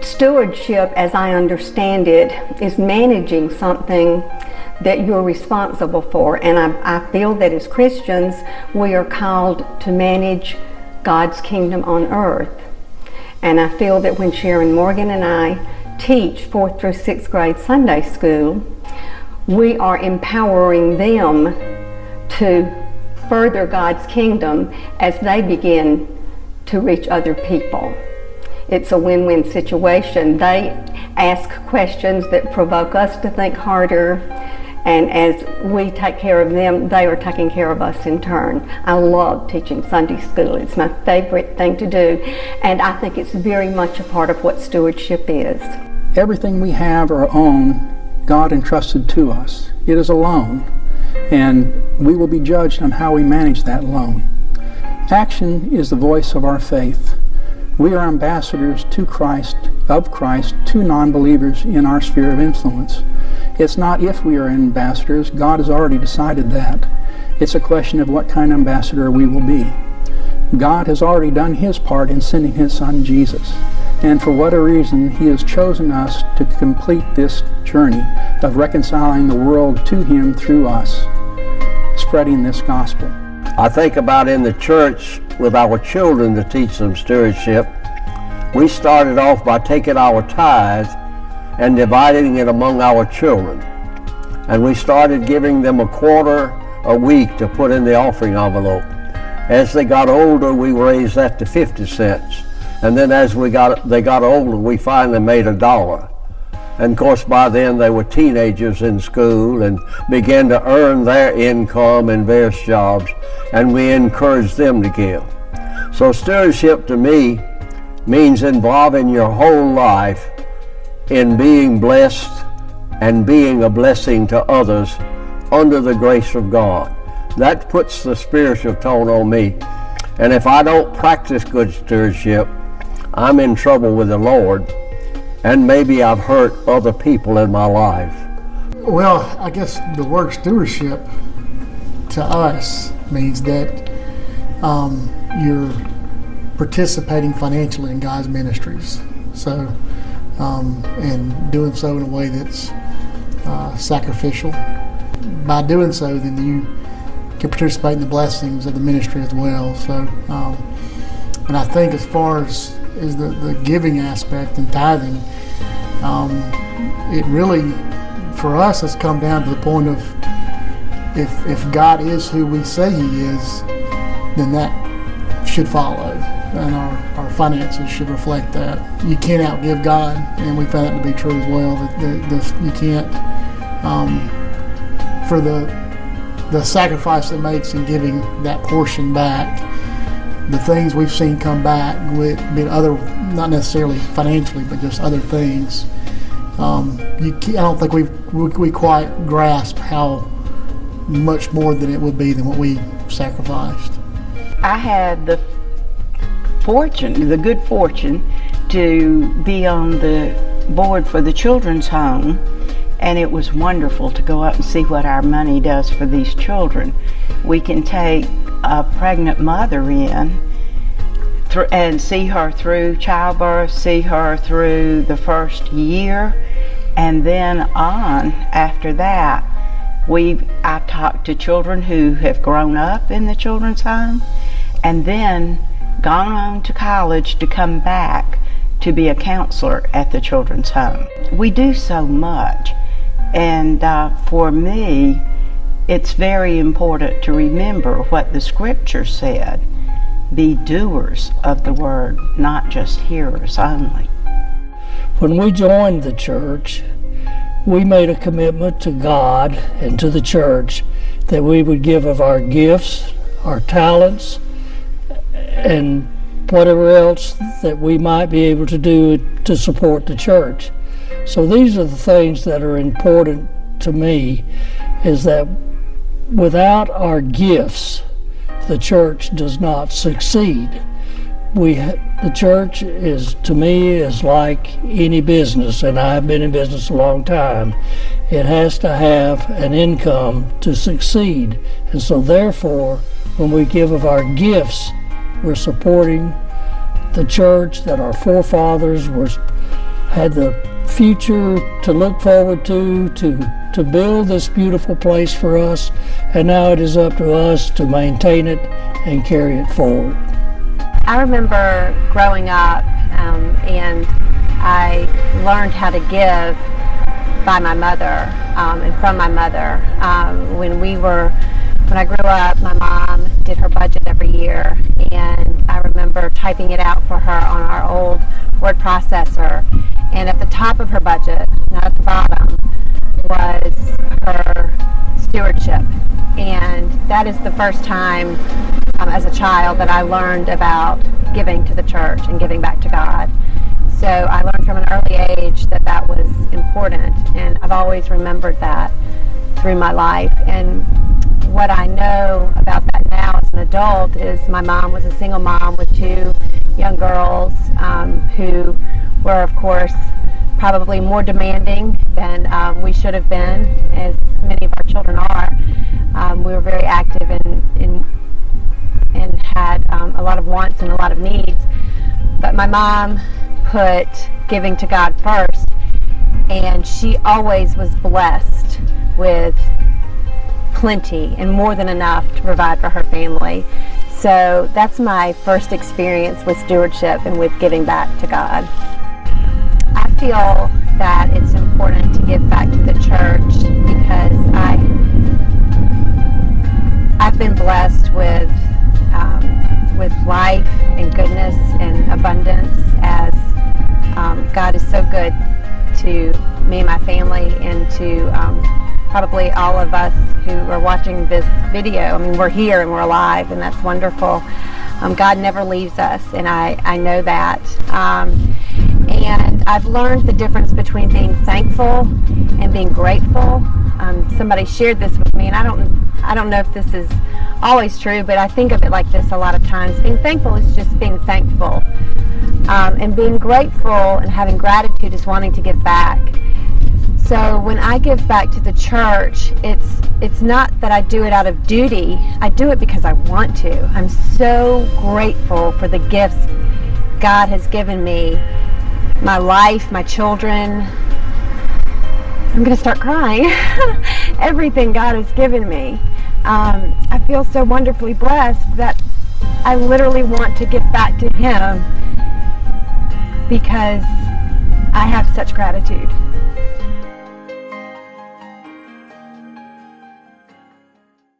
Stewardship, as I understand it, is managing something that you're responsible for. And I feel that as Christians, we are called to manage God's kingdom on earth. And I feel that when Sharon Morgan and I teach 4th through 6th grade Sunday school, we are empowering them to further God's kingdom as they begin to reach other people. It's a win-win situation. They ask questions that provoke us to think harder, and as we take care of them, they are taking care of us in turn. I love teaching Sunday school. It's my favorite thing to do, and I think it's very much a part of what stewardship is. Everything we have or own, God entrusted to us. It is a loan, and we will be judged on how we manage that loan. Action is the voice of our faith. We are ambassadors to Christ, of Christ, to non-believers in our sphere of influence. It's not if we are ambassadors. God has already decided that. It's a question of what kind of ambassador we will be. God has already done His part in sending His Son Jesus. And for whatever reason, He has chosen us to complete this journey of reconciling the world to Him through us, spreading this gospel. I think about in the church with our children to teach them stewardship. We started off by taking our tithe and dividing it among our children. And we started giving them a quarter a week to put in the offering envelope. As they got older, we raised that to 50 cents. And then as they got older, we finally made $1. And of course, by then they were teenagers in school and began to earn their income in various jobs, and we encouraged them to give. So stewardship to me means involving your whole life in being blessed and being a blessing to others under the grace of God. That puts the spiritual tone on me. And if I don't practice good stewardship, I'm in trouble with the Lord, and maybe I've hurt other people in my life. Well, I guess the word stewardship to us means that you're participating financially in God's ministries. So, and doing so in a way that's sacrificial. By doing so, then you can participate in the blessings of the ministry as well. So, and I think as far as the giving aspect and tithing, it really, for us, has come down to the point of if God is who we say He is, then that should follow, and our finances should reflect that. You can't outgive God, and we found that to be true as well. That you can't, for the sacrifice it makes in giving that portion back. The things we've seen come back with other, not necessarily financially, but just other things. I don't think we quite grasp how much more than it would be than what we sacrificed. I had the good fortune to be on the board for the children's home, and it was wonderful to go up and see what our money does for these children. We can take a pregnant mother in and see her through childbirth, see her through the first year, and then on after that. I've talked to children who have grown up in the children's home and then gone on to college to come back to be a counselor at the children's home. We do so much, and for me, it's very important to remember what the scripture said. Be doers of the word, not just hearers only. When we joined the church, we made a commitment to God and to the church that we would give of our gifts, our talents, and whatever else that we might be able to do to support the church. So these are the things that are important to me, is that without our gifts, the church does not succeed. The church is, to me, is like any business, and I've been in business a long time. It has to have an income to succeed. And so therefore, when we give of our gifts, we're supporting the church that our forefathers were had the future to look forward to build this beautiful place for us, and now it is up to us to maintain it and carry it forward. I remember growing up and I learned how to give by my mother and from my mother. When I grew up, my mom did her budget every year, and I remember typing it out for her on our old word processor, and at the top of her budget, not at the bottom, was her stewardship. And that is the first time as a child that I learned about giving to the church and giving back to God. So I learned from an early age that that was important, and I've always remembered that through my life. And what I know about that now as an adult is my mom was a single mom with two young girls who were, of course, probably more demanding than we should have been, as many of our children are. We were very active and had a lot of wants and a lot of needs. But my mom put giving to God first, and she always was blessed with plenty and more than enough to provide for her family. So that's my first experience with stewardship and with giving back to God. I feel that it's important to give back to the church because I've been blessed with life and goodness and abundance, as God is so good to me and my family, and to probably all of us who are watching this video. I mean, we're here and we're alive, and that's wonderful. God never leaves us, and I know that. And I've learned the difference between being thankful and being grateful. Somebody shared this with me, and I don't know if this is always true, but I think of it like this a lot of times. Being thankful is just being thankful. And being grateful and having gratitude is wanting to give back. So when I give back to the church, it's not that I do it out of duty. I do it because I want to. I'm so grateful for the gifts God has given me, my life, my children. I'm going to start crying. Everything God has given me. I feel so wonderfully blessed that I literally want to give back to Him because I have such gratitude.